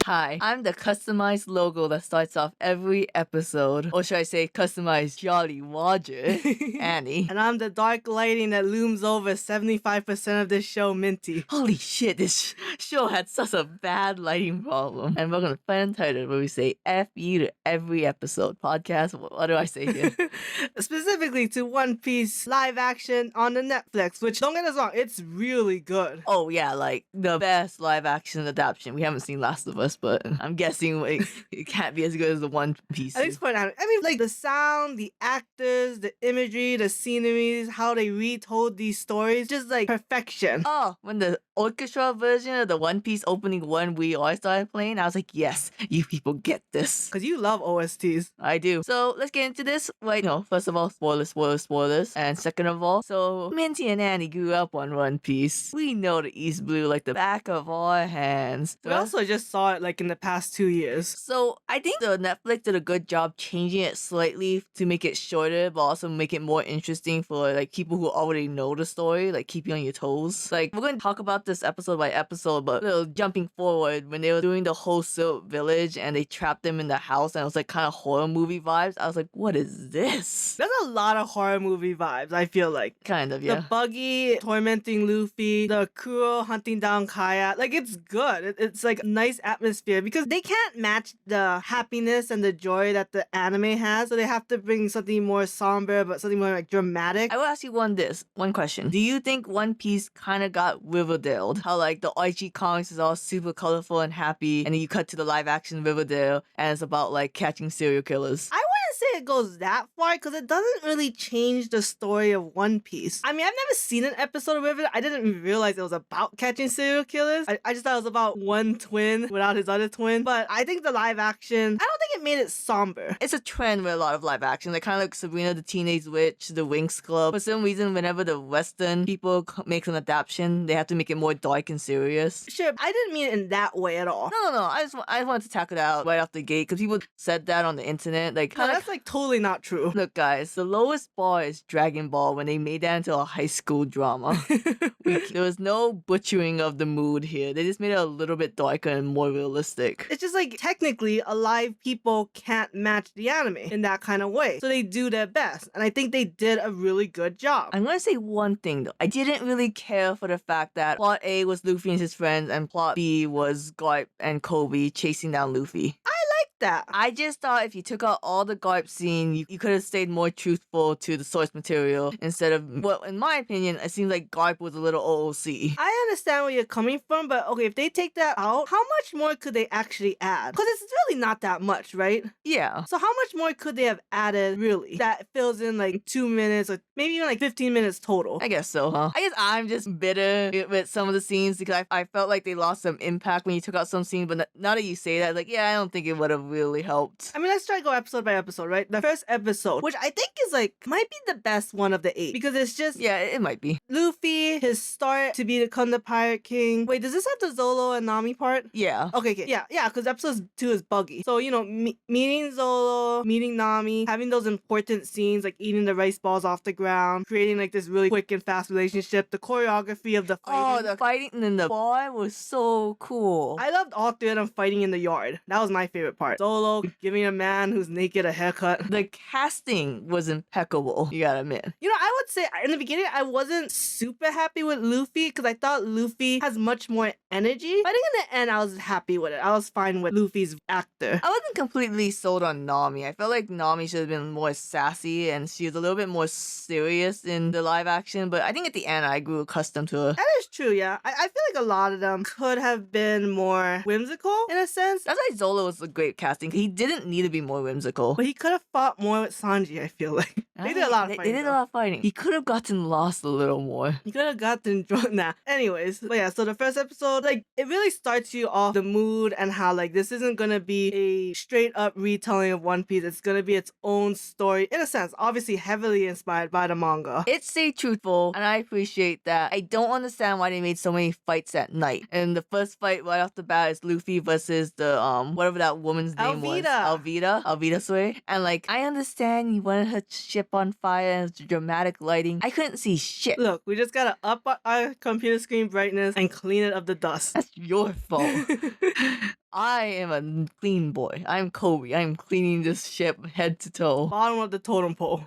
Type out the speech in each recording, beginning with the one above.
Hi, I'm the customized logo that starts off every episode. Or should I say customized Jolly Roger, Annie. And I'm the dark lighting that looms over 75% of this show, Minty. Holy shit, this show had such a bad lighting problem. And welcome to FunUntitled, where we say F you to every episode. Podcast, what do I say here? Specifically to One Piece live action on the Netflix, which, don't get us wrong, it's really good. Oh yeah, like the best live action adaptation. We haven't seen Last of Us, but I'm guessing it can't be as good as the One Piece. I think it's fun. I mean, like the sound, the actors, the imagery, the sceneries, how they retold these stories, just like perfection. Oh, when the orchestra version of the One Piece opening one we all started playing, I was like, yes, you people get this. Because you love OSTs. I do. So let's get into this. Wait, no, first of all, spoilers. And second of all, so Minty and Annie grew up on One Piece. We know the East Blue like the back of our hands. We also just saw it like in the past 2 years. So I think the Netflix did a good job changing it slightly to make it shorter, but also make it more interesting for like people who already know the story, like keep you on your toes. Like we're going to talk about this episode by episode, but jumping forward, when they were doing the whole Silt village and they trapped them in the house and it was like kind of horror movie vibes, I was like, what is this? There's a lot of horror movie vibes, I feel like. Kind of, yeah. The Buggy tormenting Luffy, the Kuro hunting down Kaya. Like, it's good. It's like a nice atmosphere because they can't match the happiness and the joy that the anime has, so they have to bring something more somber, but something more like dramatic. I will ask you one question. Do you think One Piece kind of got Riverdaled? How like the Archie comics is all super colorful and happy, and then you cut to the live action Riverdale, and it's about like catching serial killers. I wouldn't say it goes that far because it doesn't really change the story of One Piece. I mean, I've never seen an episode of Riverdale. I didn't even realize it was about catching serial killers. I just thought it was about one twin without his other twin. But I think the live action, I don't think it made it somber. It's a trend with a lot of live action. Like kind of like Sabrina the Teenage Witch, The Winx Club. For some reason, whenever the Western people make an adaptation, they have to make it more dark and serious. Sure, I didn't mean it in that way at all. No. I just wanted to tackle that out right off the gate because people said that on the internet. Like, No, that's like totally not true. Look, guys, the lowest bar is Dragon Ball when they made that into a high school drama. There was no butchering of the mood here. They just made it a little bit darker and more realistic. It's just like technically alive people can't match the anime in that kind of way. So they do their best. And I think they did a really good job. I'm gonna say one thing though. I didn't really care for the fact that plot A was Luffy and his friends and plot B was Garp and Kobe chasing down Luffy. That. I just thought if you took out all the Garp scene, you could have stayed more truthful to the source material instead of, well, in my opinion, it seems like Garp was a little OOC. I understand where you're coming from, but okay, if they take that out, how much more could they actually add? Because it's really not that much, right? Yeah. So how much more could they have added, really? That fills in like 2 minutes or maybe even like 15 minutes total. I guess so, huh? I guess I'm just bitter with some of the scenes because I felt like they lost some impact when you took out some scenes, but now that you say that, like, yeah, I don't think it would have really helped. I mean, let's try to go episode by episode, right? The first episode, which I think is like, might be the best one of the 8 because it's just... Yeah, it might be. Luffy, his start to become the Pirate King. Wait, does this have the Zolo and Nami part? Yeah. Okay. Yeah, because episode 2 is Buggy. So, you know, meeting Zolo, meeting Nami, having those important scenes like eating the rice balls off the ground, creating like this really quick and fast relationship, the choreography of the fighting. Oh, the fighting in the bar was so cool. I loved all 3 of them fighting in the yard. That was my favorite part. Zolo giving a man who's naked a haircut. The casting was impeccable, you gotta admit. You know, I would say in the beginning, I wasn't super happy with Luffy because I thought Luffy has much more energy. But I think in the end, I was happy with it. I was fine with Luffy's actor. I wasn't completely sold on Nami. I felt like Nami should have been more sassy and she was a little bit more serious in the live action, but I think at the end I grew accustomed to her. That is true, yeah. I feel like a lot of them could have been more whimsical in a sense. That's why Zolo was a great casting. He didn't need to be more whimsical. But he could have fought more with Sanji, I feel like. They did a lot of fighting. They did a lot of fighting. He could have gotten lost a little more. He could have gotten drawn. Nah. Anyways, but yeah, so the first episode, like, it really starts you off the mood and how, like, this isn't gonna be a straight up retelling of One Piece. It's gonna be its own story, in a sense, obviously heavily inspired by the manga. It stayed truthful, and I appreciate that. I don't understand why they made so many fights at night. And the first fight right off the bat is Luffy versus the, whatever that woman's name was. Alvida Soy. And, like, I understand you wanted her ship on fire and dramatic lighting. I couldn't see shit. Look, look. We just gotta up our computer screen brightness and clean it of the dust. That's your fault. I am a clean boy. I'm Kobe. I'm cleaning this ship head to toe. Bottom of the totem pole.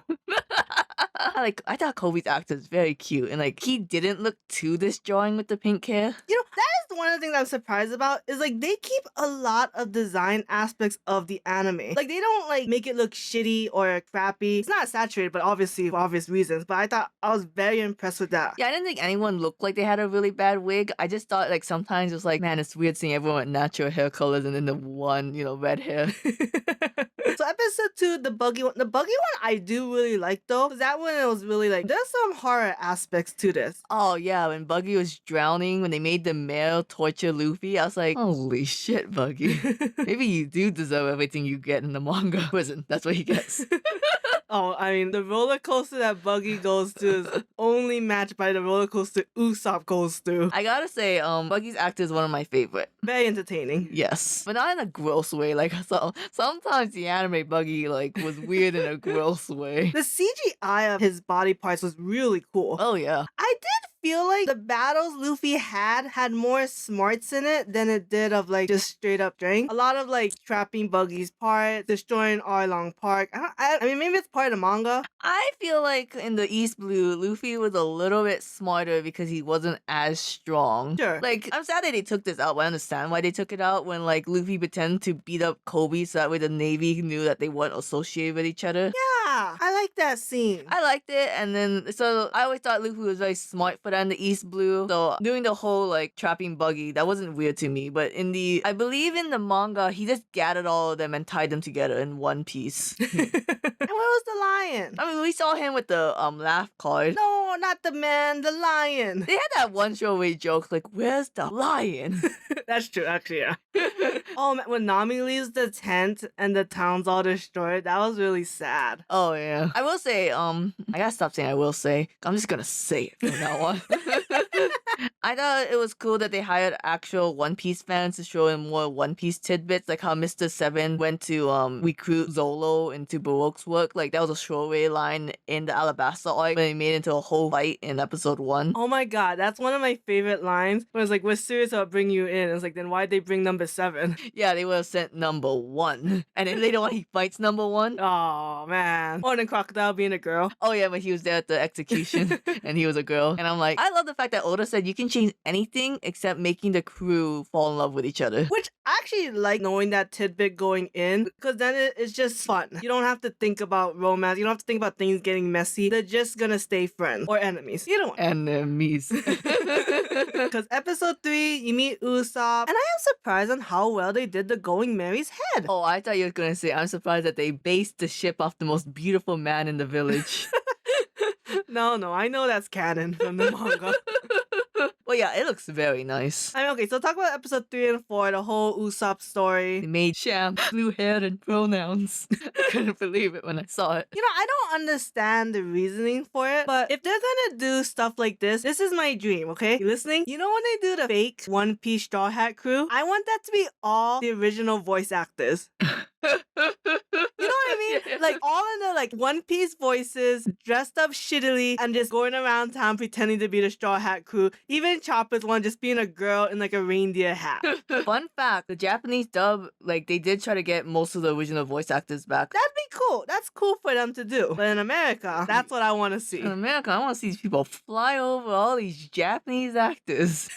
I thought Kobe's actor was very cute, and like he didn't look too disjointed with the pink hair. You know, that is one of the things I'm surprised about is like they keep a lot of design aspects of the anime. Like they don't like make it look shitty or crappy. It's not saturated, but obviously for obvious reasons. But I thought I was very impressed with that. Yeah, I didn't think anyone looked like they had a really bad wig. I just thought like sometimes it was like, man, it's weird seeing everyone with natural hair colors and then the one, red hair. So episode 2, the buggy one. The buggy one I do really like though. Cause that one it was really like there's some horror aspects to this. Oh yeah, when Buggy was drowning, when they made the male torture Luffy, I was like, holy shit, Buggy. Maybe you do deserve everything you get in the manga prison. That's what he gets. Oh, I mean, the roller coaster that Buggy goes to is only matched by the roller coaster Usopp goes through. I gotta say, Buggy's actor is one of my favorite. Very entertaining. Yes, but not in a gross way. Like, so sometimes the anime Buggy like was weird in a gross way. The CGI of his body parts was really cool. Oh yeah. I did feel like the battles Luffy had more smarts in it than it did of like just straight up strength. A lot of like trapping Buggy's parts, destroying Arlong Park. I mean, maybe it's part of the manga. I feel like in the East Blue, Luffy was a little bit smarter because he wasn't as strong. Sure. Like, I'm sad that they took this out, but I understand why they took it out when like Luffy pretended to beat up Kobe so that way the Navy knew that they weren't associated with each other. Yeah, I like that scene. I liked it, and then so I always thought Luffy was very smart for that in the East Blue. So doing the whole like trapping Buggy, that wasn't weird to me. But I believe in the manga, he just gathered all of them and tied them together in one piece. And where was the lion? I mean, we saw him with the laugh card. No, not the man, the lion. They had that one throwaway joke like, "Where's the lion?" That's true, actually, yeah. Oh man, when Nami leaves the tent and the town's all destroyed, that was really sad. Oh yeah. I will say, I gotta stop saying I will say. I'm just gonna say it from now on. I thought it was cool that they hired actual One Piece fans to show him more One Piece tidbits, like how Mr. Seven went to recruit Zolo into Baroque's work. Like that was a throwaway line in the Alabasta arc when he made it into a whole fight in episode 1. Oh my god, that's one of my favorite lines. Where it's like, we're serious about bringing you in. It's like, then why'd they bring number 7? Yeah, they would have sent number 1. And then later on he fights number 1. Oh man. Or then Crocodile being a girl. Oh yeah, but he was there at the execution and he was a girl. And I'm like, I love the fact that Oda said you can change anything except making the crew fall in love with each other. Which I actually like knowing that tidbit going in, because then it's just fun. You don't have to think about romance. You don't have to think about things getting messy. They're just gonna stay friends or enemies. Either one. Enemies. Because episode 3, you meet Usopp, and I am surprised on how well they did the Going Merry's head. Oh, I thought you were gonna say I'm surprised that they based the ship off the most beautiful man in the village. No, I know that's canon from the manga. Well, yeah, it looks very nice. I mean, okay, so talk about episode 3 and 4, the whole Usopp story. They made Sham blue hair and pronouns. I couldn't believe it when I saw it. You know, I don't understand the reasoning for it, but if they're gonna do stuff like this is my dream, okay? You listening? You know when they do the fake One Piece Straw Hat Crew? I want that to be all the original voice actors. You know what I mean? Like all in the like One Piece voices, dressed up shittily, and just going around town pretending to be the Straw Hat Crew. Even Chopper's one just being a girl in like a reindeer hat. Fun fact, the Japanese dub, like they did try to get most of the original voice actors back. That'd be cool. That's cool for them to do. But in America, that's what I want to see. In America, I want to see these people fly over all these Japanese actors.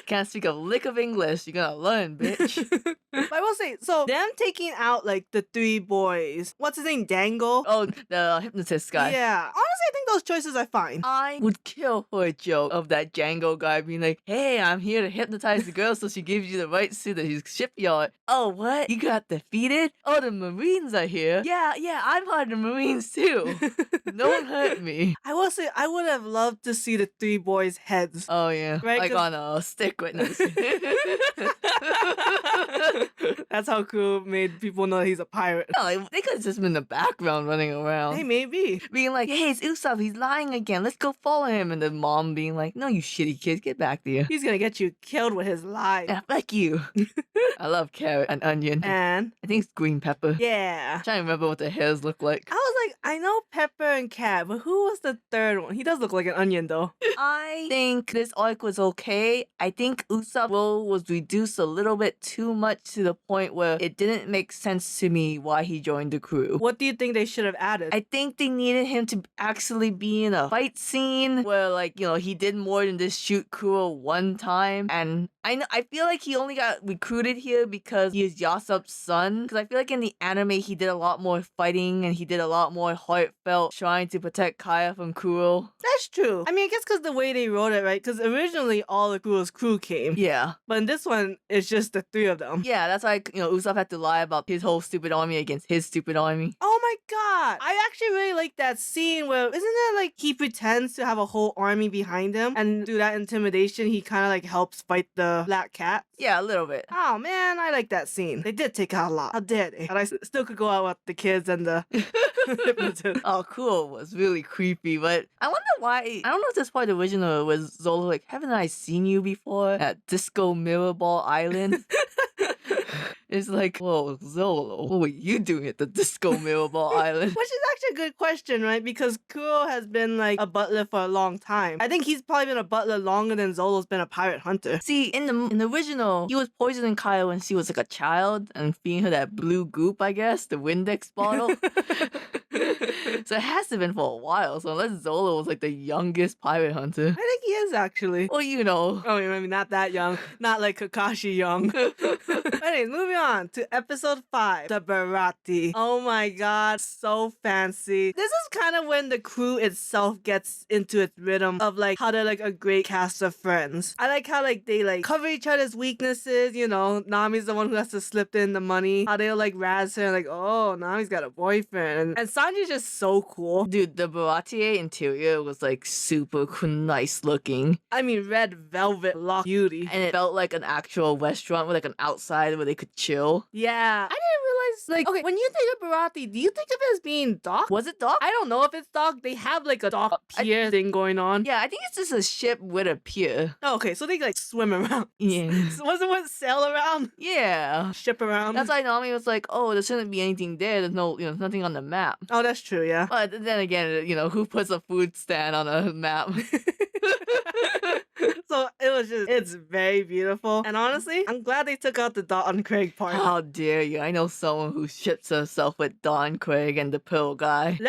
Can't speak a lick of English. You're gonna learn, bitch. But I will say, so them taking out like the 3 boys. What's his name? Dangle? Oh, the hypnotist guy. Yeah. Honestly, I think those choices are fine. I would kill for a joke of that Django guy being like, "Hey, I'm here to hypnotize the girl so she gives you the right suit at his shipyard." Oh, what? You got defeated? Oh, the Marines are here. Yeah, I'm part of the Marines too. Don't hurt me. I will say, I would have loved to see the 3 boys' heads. Oh, yeah. Right, Like 'cause- on a stick witness. That's how Kuro made people know he's a pirate. No, like, they could have just been in the background running around. Hey, maybe. Being like, hey, it's Usopp, he's lying again. Let's go follow him. And the mom being like, no, you shitty kids, get back there. He's gonna get you killed with his lies. Yeah, fuck you. I love carrot and onion. And I think it's green pepper. yeah. I'm trying to remember what the hairs look like. I was like, I know Pepper and Cat, but who was the third one? He does look like an onion, though. I think this arc was okay. I think Usopp's role was reduced a little bit too much to the point where it didn't make sense to me why he joined the crew. What do you think they should have added? I think they needed him to actually be in a fight scene where, like, you know, he did more than just shoot Kuro one time. And I feel like he only got recruited here because he is Yasop's son. Because I feel like in the anime he did a lot more fighting and he did a lot more heartfelt trying to protect Kaya from Kuro. That's true. I mean, I guess because the way they wrote it, right? Because originally all of Kuro's crew came. Yeah. But in this one, it's just the three of them. Yeah, that's why, you know, Usopp had to lie about his whole stupid army against his stupid army. Oh my god! I actually really like that scene where, isn't it like he pretends to have a whole army behind him and through that intimidation he kind of like helps fight the Black Cat? Yeah, a little bit. Oh man, I like that scene. They did take out a lot. How dare they? But I still could go out with the kids and the hypnotist. Oh, cool. Was really creepy, but I wonder why. I don't know if this part of the original was Zolo like, haven't I seen you before at Disco Mirror Ball Island? It's like, whoa, Zolo, what were you doing at the Disco Mirror Ball Island? Which is actually a good question, right? Because Kuro has been like a butler for a long time. I think he's probably been a butler longer than Zolo's been a pirate hunter. See, in the original, he was poisoning Kaya when she was like a child and feeding her that blue goop, I guess, the Windex bottle. So it has to have been for a while. So unless Zolo was like the youngest pirate hunter. I think he is actually. Well, you know. Oh, I mean, not that young. Not like Kakashi young. Anyways, moving on to episode 5, the Bharati. Oh my god, so fancy. This is kind of when the crew itself gets into its rhythm of like how they're like a great cast of friends. I like how like they like cover each other's weaknesses, you know. Nami's the one who has to slip in the money. How they'll like razz her like, oh, Nami's got a boyfriend. And Sanji's just so cool. Dude, the Bharatier interior was like super nice looking. I mean, red velvet block beauty. And it felt like an actual restaurant with like an outside where they could chill. Yeah. I didn't realize, like, okay, when you think of Bharati, do you think of it as being dock? Was it dock? I don't know if it's dock. They have like a dock pier thing going on. Yeah, I think it's just a ship with a pier. Oh, okay, so they like swim around. Yeah. So wasn't what sail around? Yeah. Ship around? That's why Nami was like, oh, there shouldn't be anything there. There's no, there's nothing on the map. Oh, that's true, yeah. But then again, who puts a food stand on a map? So it's very beautiful. And honestly, I'm glad they took out the Don Craig part. How dare you? I know someone who ships herself with Don Craig and the Pearl guy.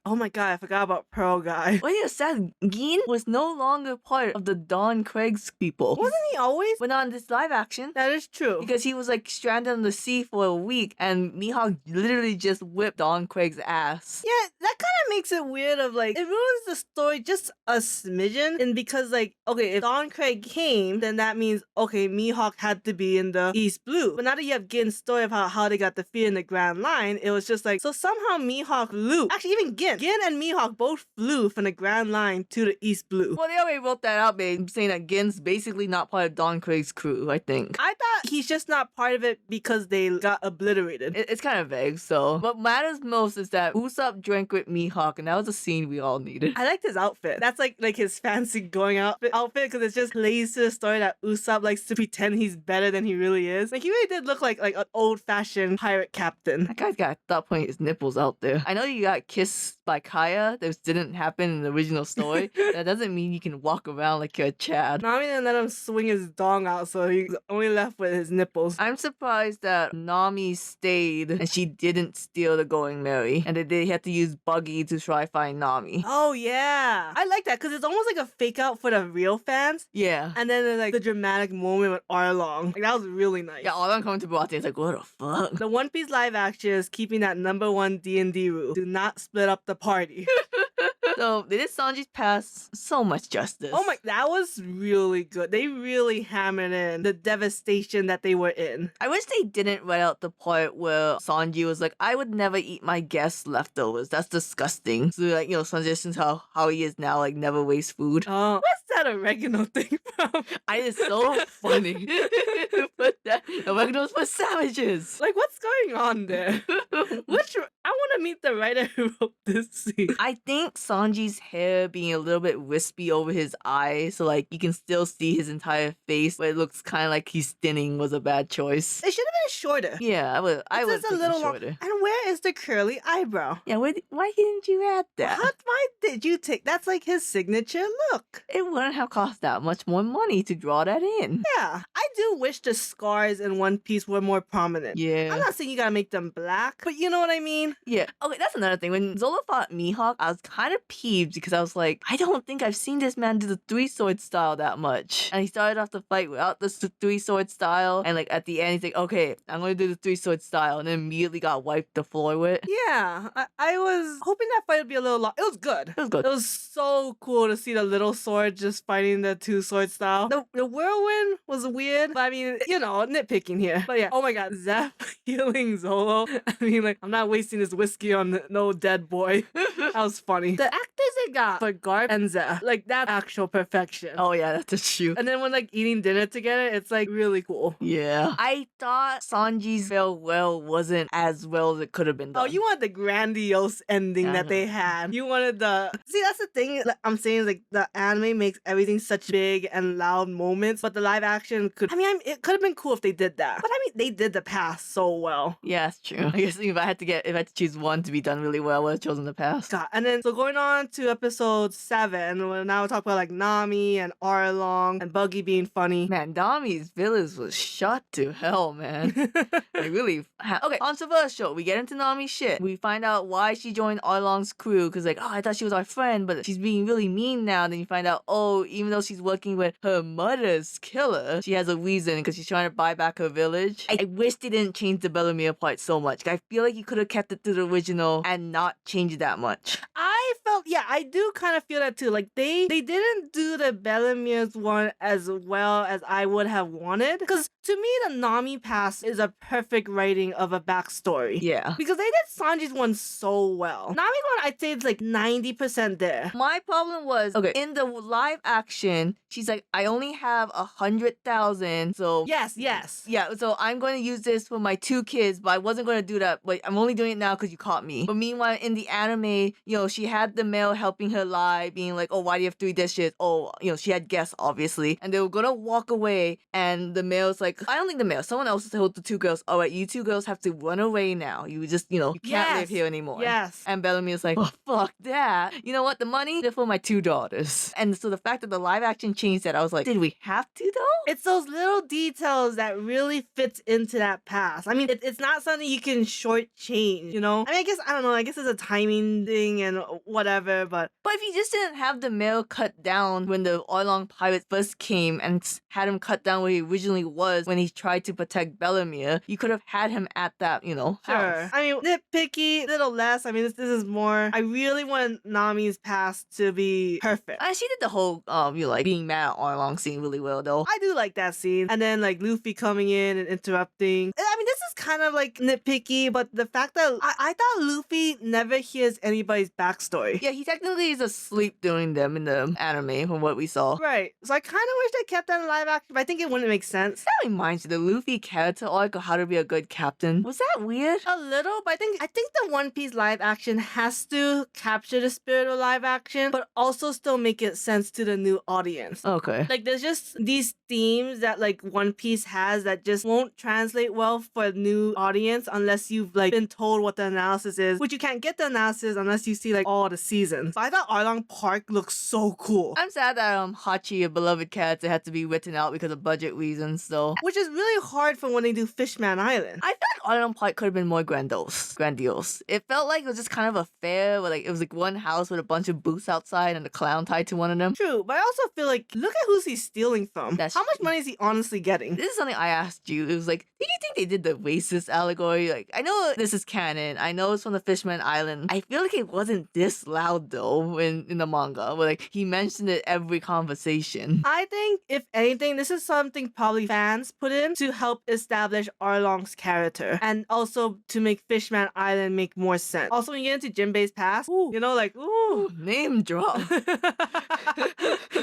Oh my god, I forgot about Pearl Guy. Wait a second, Gin was no longer part of the Don Craig's people. Wasn't he always? But not in this live action. That is true. Because he was like stranded on the sea for a week and Mihawk literally just whipped Don Craig's ass. Yeah, that kind of makes it weird of like, it ruins the story just a smidgen. And because like, okay, if Don Craig came, then that means, okay, Mihawk had to be in the East Blue. But now that you have Gin's story of how they got the fear in the Grand Line, it was just like, so somehow Mihawk flew. Actually, even Gin and Mihawk both flew from the Grand Line to the East Blue. Well, they already wrote that out, babe, saying that Gin's basically not part of Don Craig's crew, I think. I thought he's just not part of it because they got obliterated. It's kind of vague, so. What matters most is that Usopp drank with Mihawk, and that was a scene we all needed. I liked his outfit. That's like his fancy going outfit because it just plays to the story that Usopp likes to pretend he's better than he really is. Like, he really did look like an old-fashioned pirate captain. That guy's got, at that point, his nipples out there. I know you got kissed by Kaya. This didn't happen in the original story. That doesn't mean you can walk around like you're a Chad. Nami didn't let him swing his dong out, so he's only left with his nipples. I'm surprised that Nami stayed and she didn't steal the Going Merry, and that they had to use Buggy to try find Nami. Oh, yeah. I like that, because it's almost like a fake out for the real fans. Yeah. And then there's like the dramatic moment with Arlong. Like, that was really nice. Yeah, Arlong coming to Bharati, it's like, what the fuck? The One Piece live action is keeping that #1 D&D rule. Do not split up the party. So they did Sanji's past so much justice. Oh my, that was really good. They really hammered in the devastation that they were in. I wish they didn't write out the part where Sanji was like, I would never eat my guests' leftovers. That's disgusting. So like, Sanji, since how he is now, like never waste food. Oh, what's that oregano thing from? It's so funny. But that oregano's for savages. Like, what's going on there? I want to meet the writer who wrote this scene. I think Sanji's hair being a little bit wispy over his eyes, so like you can still see his entire face, but it looks kind of like he's thinning, was a bad choice. It should have been shorter. Yeah, I would It's a little shorter. And where is the curly eyebrow? Yeah, why didn't you add that? Why did you take? That's like his signature look. It wouldn't have cost that much more money to draw that in. Yeah, I do wish the scars in One Piece were more prominent. Yeah. I'm not saying you gotta make them black, but you know what I mean? Yeah. Okay, that's another thing. When Zolo fought Mihawk, I was kind of peeved because I was like, I don't think I've seen this man do the three sword style that much. And he started off the fight without the three sword style, and like at the end he's like, okay, I'm gonna do the three sword style, and then immediately got wiped the floor with. Yeah, I was hoping that fight would be a little long. It was good. It was good. It was so cool to see the little sword just fighting the two sword style. The whirlwind was weird, but I mean, you know, nitpicking here. But yeah, oh my god, Zeph healing Zolo. I mean, like, I'm not wasting this whiskey on no dead boy. That was funny. The actors they got for Garp and Zeph, like, that's actual perfection. Oh yeah, that's a shoot. And then when like eating dinner together, it's like really cool. Yeah. I thought Sanji's farewell wasn't as well as it could have been done. Oh, you wanted the grandiose ending that they had. You wanted the... See, that's the thing I'm saying is like the anime makes everything such big and loud moments, but the live action could... I mean, it could have been cool if they did that. But I mean, they did the past so well. Yeah, that's true. I guess if I had to choose one to be done really well, I would have chosen the past. God. And then, so going on to episode 7, where now we're talking about like Nami and Arlong and Buggy being funny. Man, Nami's village was shot to hell, man. Like, really. Okay, controversial. We get into Nami's shit. We find out why she joined Arlong's crew, because like, oh, I thought she was our friend, but she's being really mean now. Then you find out, oh, even though she's working with her mother's killer, she has a reason, because she's trying to buy back her village. I wish they didn't change the Bellemere part so much. I feel like you could have kept it to the original and not changed it that much. I felt, yeah, I do kind of feel that too. Like, they didn't do the Bellemere's one as well as I would have wanted. Because to me, the Nami past is a perfect writing of a backstory. Yeah. Because they did Sanji's one so well. Nami's one, I'd say it's like 90% there. My problem was, okay, in the live action, she's like, I only have 100,000, so... Yes. Yeah, so I'm going to use this for my 2 kids, but I wasn't going to do that, but I'm only doing it now because you caught me. But meanwhile, in the anime, you know, she had the male helping her lie, being like, oh, why do you have 3 dishes? Oh, you know, she had guests, obviously. And they were going to walk away, and the male's like, I don't think the male, someone else told the 2 girls, all right, you 2 girls have to run away now. You just, you know, you can't live here anymore. Yes. And Bellamy's like, oh, fuck that. You know what? The money, they're for my 2 daughters. And so the fact that the live action changed that, I was like, did we have to though? It's those little details that really fits into that past. I mean, it's not something you can shortchange, you know? I mean, I don't know, I guess it's a timing thing and whatever, but... But if you just didn't have the male cut down when the Arlong pirates first came and had him cut down where he originally was when he tried to protect Bellemere, you could have had him at that, you know, Sure. house. I mean, nitpicky, little less. I mean, this is more... I really want Nami's past to be perfect. And she did the whole, you know, like, being mad at Arlong scene really well, though. I do like that scene. And then, like, Luffy coming in and interrupting. I mean, this is kind of, like, nitpicky, but the fact that I thought Luffy never hears anybody's backstory. Yeah, he technically is asleep during them in the anime from what we saw. Right. So I kind of wish they kept that in live action, but I think it wouldn't make sense. That reminds me, the Luffy character arc of how to be a good captain. Was that weird? A little, but I think the One Piece live action has to capture the spirit of live action, but also still make it sense to the new audience. Okay. Like, there's just these themes that, like, One Piece has that just won't translate well for a new audience unless you've, like, been told what the analysis is, which you can't get the analysis unless you see, like, all the seasons. So I thought Arlong Park looked so cool. I'm sad that Hachi, a beloved character, had to be written out because of budget reasons, though. Which is really hard for when they do Fishman Island. I feel like Arlong Park could have been more grandiose. It felt like it was just kind of a fair where, like, it was like one house with a bunch of booths outside and a clown tied to one of them. True, but I also feel like, look at who's he's stealing from. How much money is he honestly getting? This is something I asked you. It was like, did you think they did the racist allegory? Like, I know this is canon. I know it's from the Fishman Island. I feel like it wasn't this this loud though in the manga. Where like he mentioned it every conversation. I think, if anything, this is something probably fans put in to help establish Arlong's character and also to make Fishman Island make more sense. Also, when you get into Jinbei's past, Ooh. you know, like, ooh. Name drop.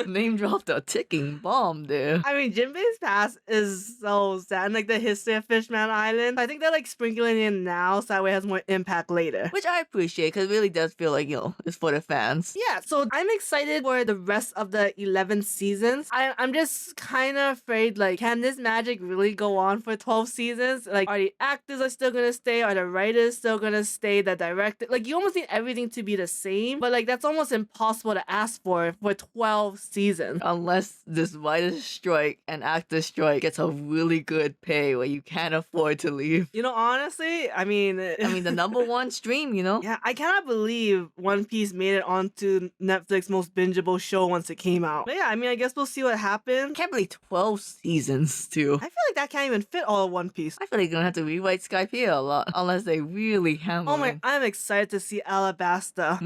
Name dropped a ticking bomb there. I mean, Jinbei's past is so sad. And, like, the history of Fishman Island. I think they're, like, sprinkling in now so that way it has more impact later. Which I appreciate because it really does feel like, it's for the fans. Yeah, so I'm excited for the rest of the 11 seasons. I'm just kind of afraid, like, can this magic really go on for 12 seasons? Like, are the actors are still gonna stay? Are the writers still gonna stay? The director? Like, you almost need everything to be the same, but, like, that's almost impossible to ask for 12 seasons. Unless this writer's strike and actor strike gets a really good pay where you can't afford to leave. You know, honestly, I mean, the number one stream, Yeah, I cannot believe One Piece made it onto Netflix's most bingeable show once it came out. But yeah, I mean, I guess we'll see what happens. Can't believe 12 seasons, too. I feel like that can't even fit all of One Piece. I feel like they're gonna have to rewrite Skypiea a lot, unless they really hammer. Oh my, I'm excited to see Alabasta.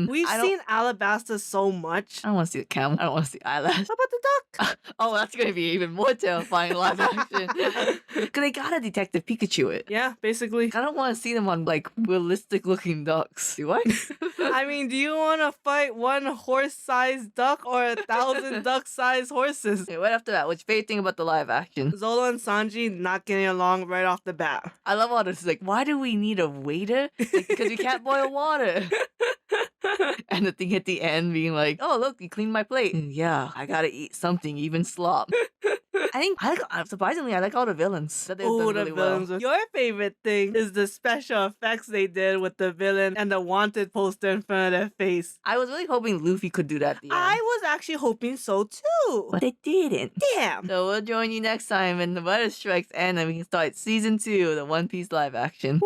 We've I don't- seen Alabasta so much. I don't want to see the camel. I don't want to see eyelash. What about the duck? Oh, that's gonna be even more terrifying live action. Cause they gotta Detective Pikachu it. Yeah, basically. I don't want to see them on like realistic looking ducks. Do I? I mean, do you want to fight one horse-sized duck or 1,000 duck-sized horses? Okay, right after that, what's your favorite thing about the live action? Zolo and Sanji not getting along right off the bat. I love all this. Like, why do we need a waiter? Like, because we can't boil water. And the thing at the end being like, oh, look, you cleaned my plate. Yeah, I gotta eat something, even slop. Surprisingly, I like all the villains. That they've Oh, done the really villains. well. Your favorite thing is the special effects they did with the villain and the wanted poster in front of their face. I was really hoping Luffy could do that at the end. I was actually hoping so too. But it didn't. Damn. So we'll join you next time when the writer strikes end and we can start season 2 of the One Piece live action.